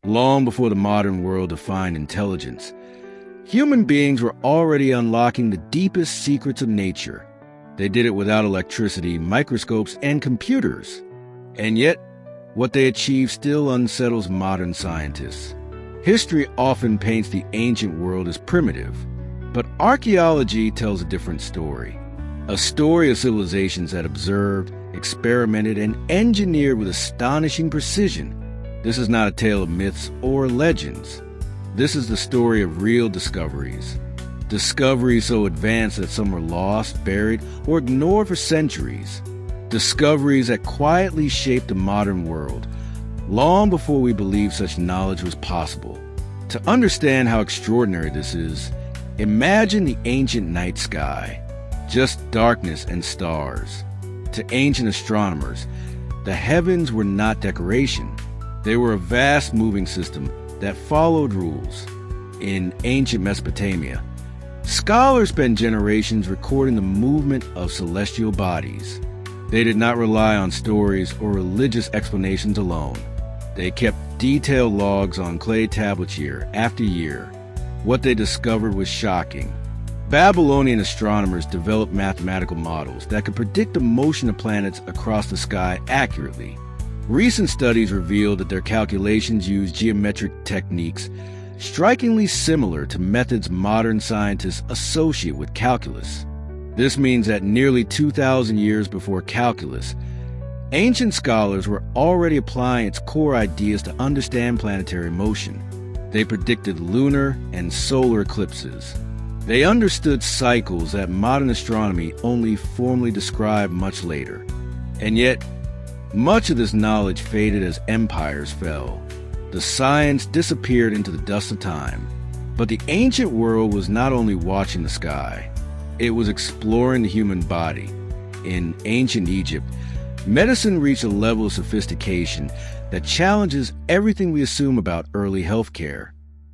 long before the modern world defined intelligence. Human beings were already unlocking the deepest secrets of nature. They did it without electricity, microscopes, and computers. And yet, what they achieved still unsettles modern scientists. History often paints the ancient world as primitive, but archaeology tells a different story. A story of civilizations that observed, experimented, and engineered with astonishing precision. This is not a tale of myths or legends. This is the story of real discoveries. Discoveries so advanced that some were lost, buried, or ignored for centuries. Discoveries that quietly shaped the modern world, long before we believed such knowledge was possible. To understand how extraordinary this is, imagine the ancient night sky, just darkness and stars. To ancient astronomers, the heavens were not decoration. They were a vast moving system that followed rules. In ancient Mesopotamia, scholars spent generations recording the movement of celestial bodies. They did not rely on stories or religious explanations alone. They kept detailed logs on clay tablets year after year. What they discovered was shocking. Babylonian astronomers developed mathematical models that could predict the motion of planets across the sky accurately. Recent studies revealed that their calculations used geometric techniques strikingly similar to methods modern scientists associate with calculus. This means that nearly 2,000 years before calculus, ancient scholars were already applying its core ideas to understand planetary motion. They predicted lunar and solar eclipses. They understood cycles that modern astronomy only formally described much later. And yet, much of this knowledge faded as empires fell. The science disappeared into the dust of time. But the ancient world was not only watching the sky, it was exploring the human body. In ancient Egypt, medicine reached a level of sophistication that challenges everything we assume about early healthcare.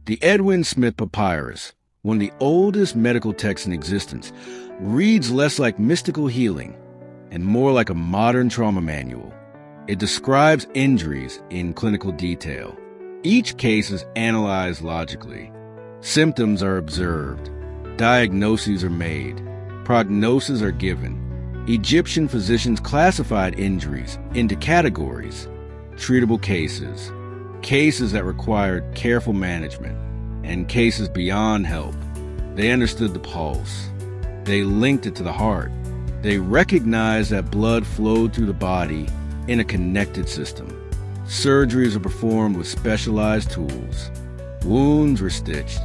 The Edwin Smith Papyrus, one of the oldest medical texts in existence, reads less like mystical healing and more like a modern trauma manual. It describes injuries in clinical detail. Each case is analyzed logically. Symptoms are observed. Diagnoses are made. Prognoses are given. Egyptian physicians classified injuries into categories: treatable cases, cases that required careful management, and cases beyond help. They understood the pulse. They linked it to the heart. They recognized that blood flowed through the body in a connected system. Surgeries were performed with specialized tools. Wounds were stitched.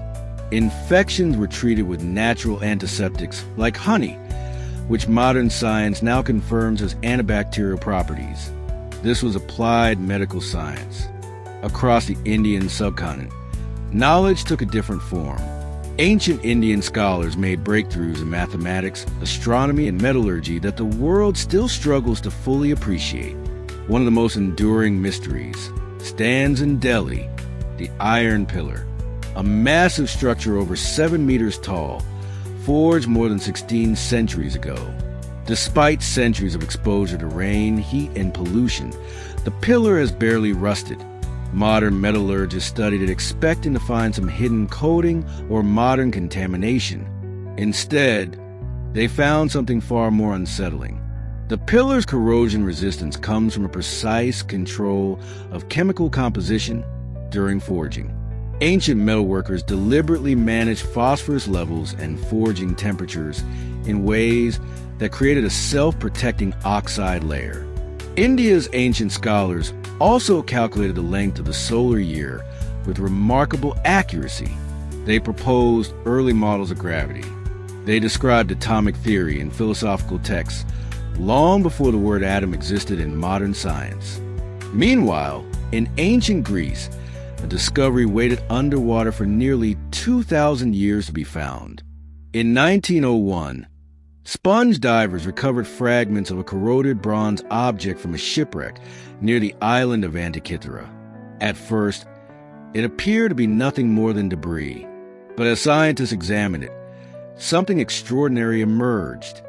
Infections were treated with natural antiseptics like honey, which modern science now confirms has antibacterial properties. This was applied medical science. Across the Indian subcontinent, knowledge took a different form. Ancient Indian scholars made breakthroughs in mathematics, astronomy, and metallurgy that the world still struggles to fully appreciate. One of the most enduring mysteries stands in Delhi, the Iron Pillar, a massive structure over 7 meters tall, forged more than 16 centuries ago. Despite centuries of exposure to rain, heat, and pollution, the pillar has barely rusted. Modern metallurgists studied it expecting to find some hidden coating or modern contamination. Instead, they found something far more unsettling. The pillar's corrosion resistance comes from a precise control of chemical composition during forging. Ancient metalworkers deliberately managed phosphorus levels and forging temperatures in ways that created a self-protecting oxide layer. India's ancient scholars also calculated the length of the solar year with remarkable accuracy. They proposed early models of gravity. They described atomic theory in philosophical texts long before the word atom existed in modern science. Meanwhile, in ancient Greece, a discovery waited underwater for nearly 2,000 years to be found. In 1901, sponge divers recovered fragments of a corroded bronze object from a shipwreck near the island of Antikythera. At first, it appeared to be nothing more than debris, but as scientists examined it, something extraordinary emerged.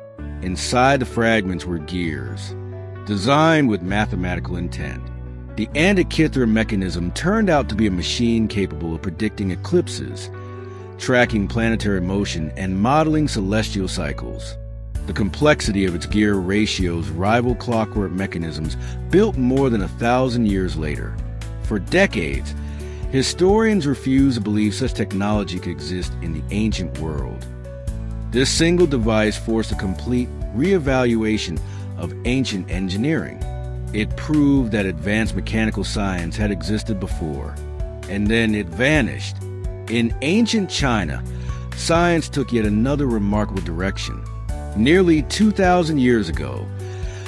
Inside the fragments were gears, designed with mathematical intent. The Antikythera mechanism turned out to be a machine capable of predicting eclipses, tracking planetary motion, and modeling celestial cycles. The complexity of its gear ratios rival clockwork mechanisms built more than 1,000 years later. For decades, historians refused to believe such technology could exist in the ancient world. This single device forced a complete reevaluation of ancient engineering. It proved that advanced mechanical science had existed before, and then it vanished. In ancient China, science took yet another remarkable direction. Nearly 2,000 years ago,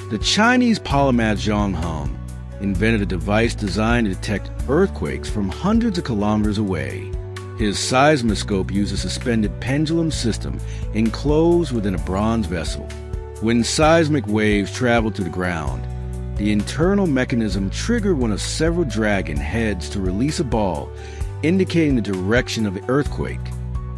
the Chinese polymath Zhang Heng invented a device designed to detect earthquakes from hundreds of kilometers away. His seismoscope used a suspended pendulum system enclosed within a bronze vessel. When seismic waves traveled to the ground, the internal mechanism triggered one of several dragon heads to release a ball, indicating the direction of the earthquake.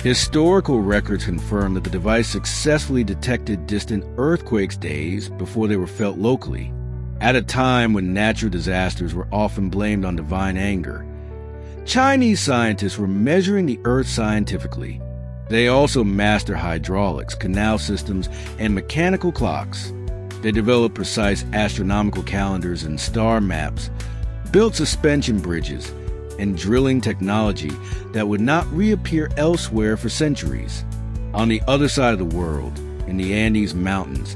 Historical records confirm that the device successfully detected distant earthquakes days before they were felt locally. At a time when natural disasters were often blamed on divine anger, Chinese scientists were measuring the Earth scientifically. They also mastered hydraulics, canal systems, and mechanical clocks. They developed precise astronomical calendars and star maps, built suspension bridges, and drilling technology that would not reappear elsewhere for centuries. On the other side of the world, in the Andes Mountains,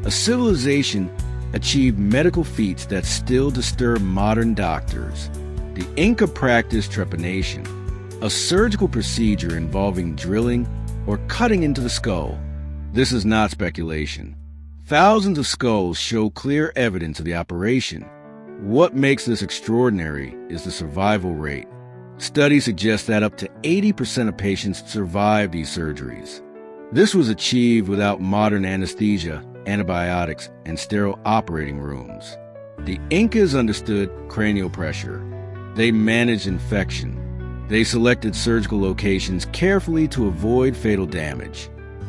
a civilization achieved medical feats that still disturb modern doctors. The Inca practiced trepanation, a surgical procedure involving drilling or cutting into the skull. This is not speculation. Thousands of skulls show clear evidence of the operation. What makes this extraordinary is the survival rate. Studies suggest that up to 80% of patients survive these surgeries. This was achieved without modern anesthesia, antibiotics, and sterile operating rooms. The Incas understood cranial pressure. They managed infection. They selected surgical locations carefully to avoid fatal damage.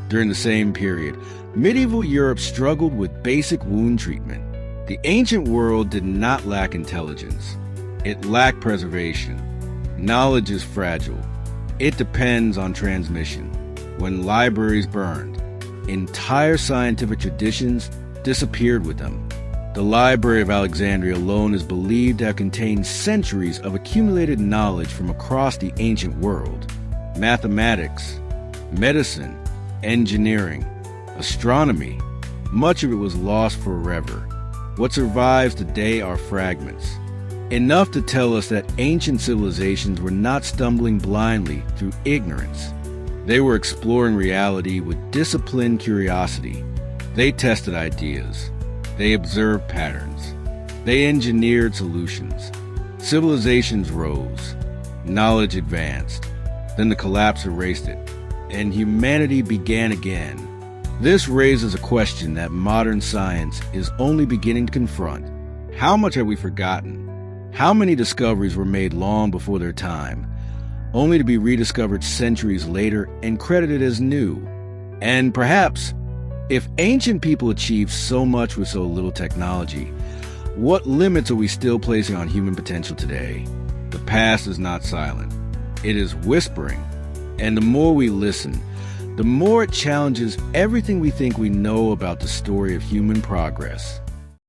During the same period, medieval Europe struggled with basic wound treatment. The ancient world did not lack intelligence. It lacked preservation. Knowledge is fragile. It depends on transmission. When libraries burned, entire scientific traditions disappeared with them. The Library of Alexandria alone is believed to have contained centuries of accumulated knowledge from across the ancient world. Mathematics, medicine, engineering, astronomy, much of it was lost forever. What survives today are fragments, enough to tell us that ancient civilizations were not stumbling blindly through ignorance. They were exploring reality with disciplined curiosity. They tested ideas. They observed patterns. They engineered solutions. Civilizations rose. Knowledge advanced. Then the collapse erased it, and humanity began again. This raises a question that modern science is only beginning to confront. How much have we forgotten? How many discoveries were made long before their time, only to be rediscovered centuries later and credited as new? And perhaps, if ancient people achieved so much with so little technology, what limits are we still placing on human potential today? The past is not silent. It is whispering. And the more we listen, the more it challenges everything we think we know about the story of human progress.